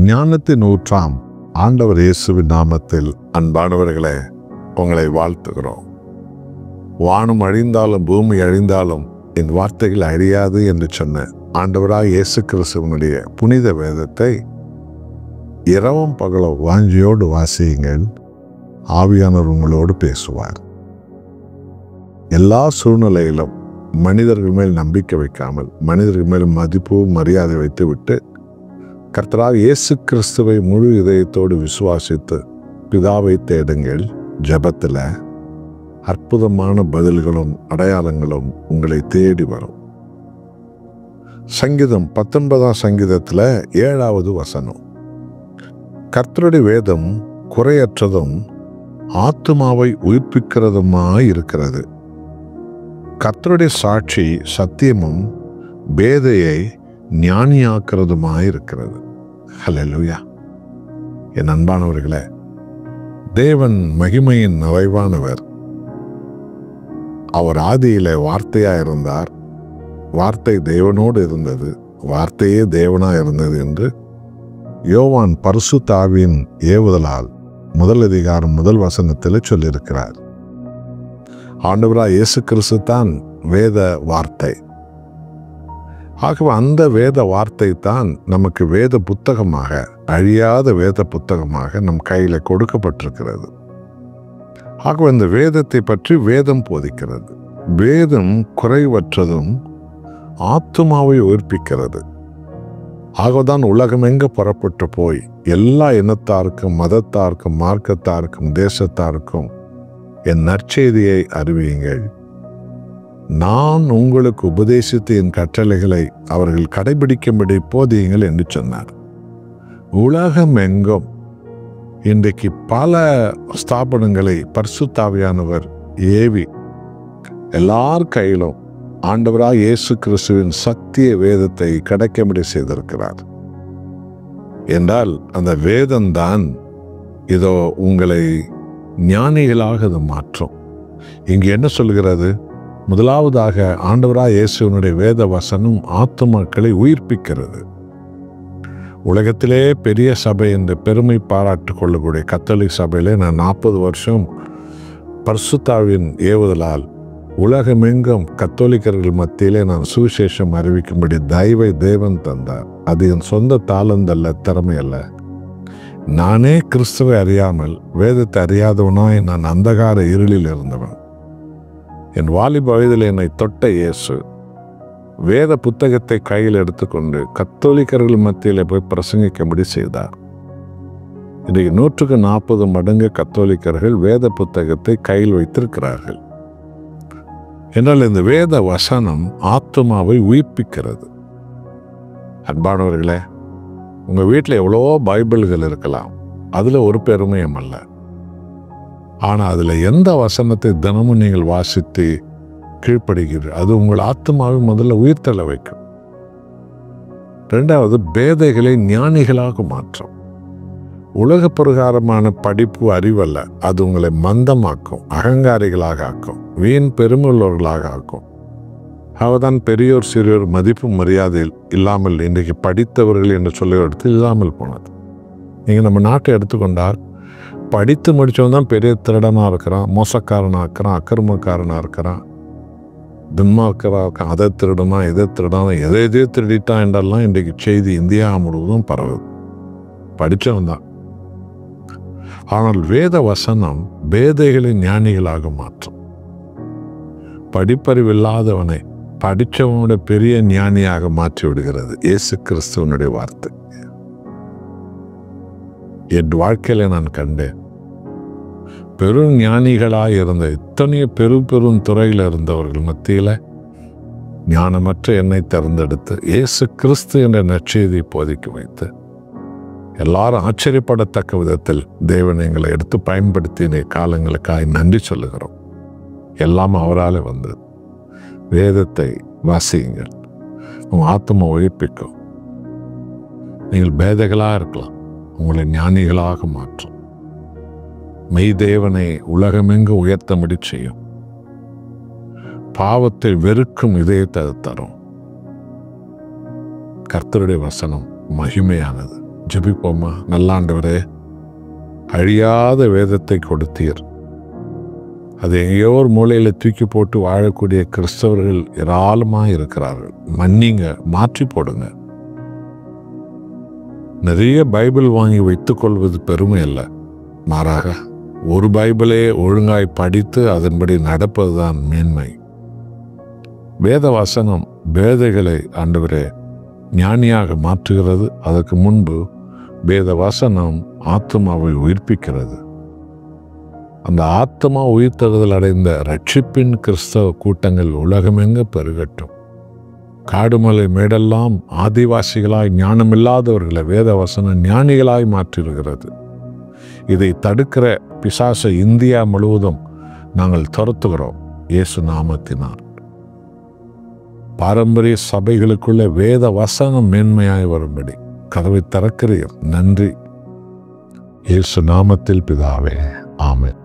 ஞானத்தின் ஊற்றாம் ஆண்டவர் இயேசுவின் நாமத்தில் அன்பானவர்களே, உங்களை வாழ்த்துகிறோம். வானம் அழிந்தாலும் பூமி அழிந்தாலும் என் வார்த்தைகள் அழியாது என்று சொன்ன ஆண்டவராக இயேசு கிறிஸ்துவனுடைய புனித வேதத்தை இரவும் பகலும் வாஞ்சியோடு வாசியுங்கள். ஆவியானவர் உங்களோடு பேசுவார். எல்லா சூழ்நிலையிலும் மனிதர்கள் மேல் நம்பிக்கை வைக்காமல், மனிதர்கள் மேல் மதிப்பு மரியாதை வைத்துவிட்டு கர்த்தராக இயேசு கிறிஸ்துவை முழு இதயத்தோடு விசுவாசித்து பிதாவை தேடுங்கள். ஜெபத்தில் அற்புதமான பதில்களும் அடையாளங்களும் உங்களை தேடி வரும். சங்கீதம் 19ஆம் சங்கீதத்தில் 7வது வசனம், கர்த்தருடைய வேதம் குறையற்றதும் ஆத்துமாவை உயிர்ப்பிக்கிறதுமாய் இருக்கிறது. கர்த்தருடைய சாட்சி சத்தியமும் பேதையை ஞானியாக்கிறதுமாய் இருக்கிறது. ஹல்லேலூயா. என் அன்பானவர்களே, தேவன் மகிமையின் நிறைவானவர். அவர் ஆதியிலே வார்த்தையாக இருந்தார். வார்த்தை தேவனோடு இருந்தது, வார்த்தையே தேவனாக இருந்தது என்று யோவான் பரிசுத்த ஆவியின் ஏவுதலால் 1 அதிகாரம் 1 வசனத்தில் சொல்லியிருக்கிறார். ஆண்டவராய் இயேசு கிறிஸ்து தான் வேத வார்த்தை. ஆகவே அந்த வேத வார்த்தை தான் நமக்கு வேத புத்தகமாக, அழியாத வேத புத்தகமாக நம் கையில் கொடுக்கப்பட்டிருக்கிறது. ஆகவே இந்த வேதத்தை பற்றி வேதம் போதிக்கிறது. வேதம் குறைவற்றதும் ஆத்துமாவை உயிர்ப்பிக்கிறது. ஆகவேதான் உலகமெங்க புறப்பட்டு போய் எல்லா இனத்தாருக்கும், மதத்தாருக்கும், மார்க்கத்தாருக்கும், தேசத்தாருக்கும் என் நற்செய்தியை அறிவியுங்கள். நான் உங்களுக்கு உபதேசித்த என் கட்டளைகளை அவர்கள் கடைபிடிக்கும்படி போதியுங்கள் என்று சொன்னார். உலகம் எங்கும் இன்றைக்கு பல ஸ்தாபனங்களை பரிசுத்த ஆவியானவர் ஏவி எல்லார் கையிலும் ஆண்டவராக இயேசு கிறிஸ்துவின் சத்திய வேதத்தை கிடைக்கும்படி செய்திருக்கிறார். என்றால் அந்த வேதம்தான் இதோ உங்களை ஞானிகளாக அது மாற்றும். இங்கு என்ன சொல்கிறது? முதலாவதாக ஆண்டவராக இயேசுவினுடைய வேத வசனம் ஆத்துமாக்களை உயிர்ப்பிக்கிறது. உலகத்திலே பெரிய சபை என்று பெருமை பாராட்டு கொள்ளக்கூடிய கத்தோலிக் சபையிலே நான் 40 வருஷம் பரிசுத்தாவின் ஏவுதலால் உலகமெங்கும் கத்தோலிக்கர்கள் மத்தியிலே நான் சுவிசேஷம் அறிவிக்கும்படி தயவை தேவன் தந்தார். அது என் சொந்த தாளந்தல்ல, திறமை அல்ல. நானே கிறிஸ்துவை அறியாமல், வேதத்தை அறியாதவனாய் நான் அந்தகார இருளில் இருந்தவன். என் வாலிப வயதில் என்னை தொட்ட இயேசு வேத புத்தகத்தை கையில் எடுத்துக்கொண்டு கத்தோலிக்கர்கள் மத்தியில் போய் பிரசங்கிக்கும்படி செய்தார். இன்றைக்கு 140 மடங்கு கத்தோலிக்கர்கள் வேத புத்தகத்தை கையில் வைத்திருக்கிறார்கள். என்றால் இந்த வேத வசனம் ஆத்துமாவை உயிர்ப்பிக்கிறது. அன்பானவர்களே, உங்கள் வீட்டில் எவ்வளவோ பைபிள்கள் இருக்கலாம், அதில் ஒரு பெருமையும் அல்ல. ஆனால் அதில் எந்த வசனத்தை தினமும் நீங்கள் வாசித்து கீழ்ப்படுகிறீர்கள், அது உங்கள் ஆத்மாவை முதல்ல உயிர்த்தெழ வைக்கும். 2வது, பேதைகளை ஞானிகளாக மாற்றும். உலக பிரகாரமான படிப்பு அறிவல்ல, அது உங்களை மந்தமாக்கும், அகங்காரிகளாக ஆக்கும், வீண் பெருமையுள்ளவர்களாக ஆக்கும். அவதான் பெரியோர் சிறியோர் மதிப்பு மரியாதை இல்லாமல் இன்றைக்கு படித்தவர்கள் என்று சொல்ல எடுத்து இல்லாமல் போனது. நீங்கள் நம்ம நாட்டை எடுத்துக்கொண்டால் படித்து முடித்தவன் தான் பெரிய திருடனாக இருக்கிறான், மோசக்காரனாக இருக்கிறான், அக்கிரமக்காரனாக இருக்கிறான், துன்மார்க்கராக இருக்கான், அதை திருடனா இதை திருடானா எதை திருடிட்டான் என்றெல்லாம் இன்றைக்கு செய்தி இந்தியா முழுவதும் பரவுது. படித்தவன் தான். ஆனால் வேத வசனம் பேதைகளை ஞானிகளாக மாற்றும். படிப்பறிவில்லாதவனை படித்தவனுடைய பெரிய ஞானியாக மாற்றி விடுகிறது இயேசு கிறிஸ்துவனுடைய வார்த்தை. என் வாழ்க்கையில நான் கண்டேன். பெரும் ஞானிகளாக இருந்த இத்தனையோ பெரும் துறையில் இருந்தவர்கள் மத்தியில் ஞானமற்ற என்னை தேர்ந்தெடுத்து இயேசு கிறிஸ்து என்ற நற்செய்தியை போதிக்க வைத்து எல்லாரும் ஆச்சரியப்படத்தக்க விதத்தில் தேவன் எங்களை எடுத்து பயன்படுத்தின காலங்களுக்காக நன்றி சொல்லுகிறோம். எல்லாம் அவரால் வந்தது. வேதத்தை வாசியுங்கள், உங்கள் ஆத்மா உயிர்ப்பிக்கும். நீங்கள் பேதைகளாக இருக்கலாம், உங்களை ஞானிகளாக மாற்றும். மெய் தேவனை உலகமெங்கு உயர்த்தபடி செய்யும். பாவத்தை வெறுக்கும் இதயத்தை தரும். கர்த்தருடைய வசனம் மகிமையானது. ஜெபிப்போமா. நல்ல ஆண்டவரே, அழியாத வேதத்தை கொடுத்தீர். அது எங்கேயோ ஒரு மூலையில் தூக்கி போட்டு வாழக்கூடிய கிறிஸ்தவர்கள் ஏராளமாக இருக்கிறார்கள். மன்னிங்க, மாற்றி போடுங்க. நிறைய பைபிள் வாங்கி வைத்துக் கொள்வது பெருமை அல்ல, மாறாக ஒரு பைபிளே ஒழுங்காய் படித்து அதன்படி நடப்பதுதான் மேன்மை. வேத வசனம் வேதைகளை ஆண்டவரே ஞானியாக மாற்றுகிறது. அதற்கு முன்பு வேத வசனம் ஆத்மாவை உயிர்ப்பிக்கிறது. அந்த ஆத்மா உயிர்த்தெழுதல் அடைந்த ரட்சிப்பின் கிறிஸ்தவ கூட்டங்கள் உலகமெங்க பெருகட்டும். காடுமலை மேடெல்லாம் ஆதிவாசிகளாய் ஞானமில்லாதவர்களை வேத வசனம் ஞானிகளாய் மாற்றிருக்கிறது. இதை தடுக்கிற பிசாசை இந்தியா முழுவதும் நாங்கள் துரத்துகிறோம் இயேசு நாமத்தினால். பாரம்பரிய சபைகளுக்குள்ள வேத வசனம் மேன்மையாய் வரும்படி கதவை திறக்கிறீர். நன்றி. இயேசு நாமத்தில் பிதாவே, ஆமென்.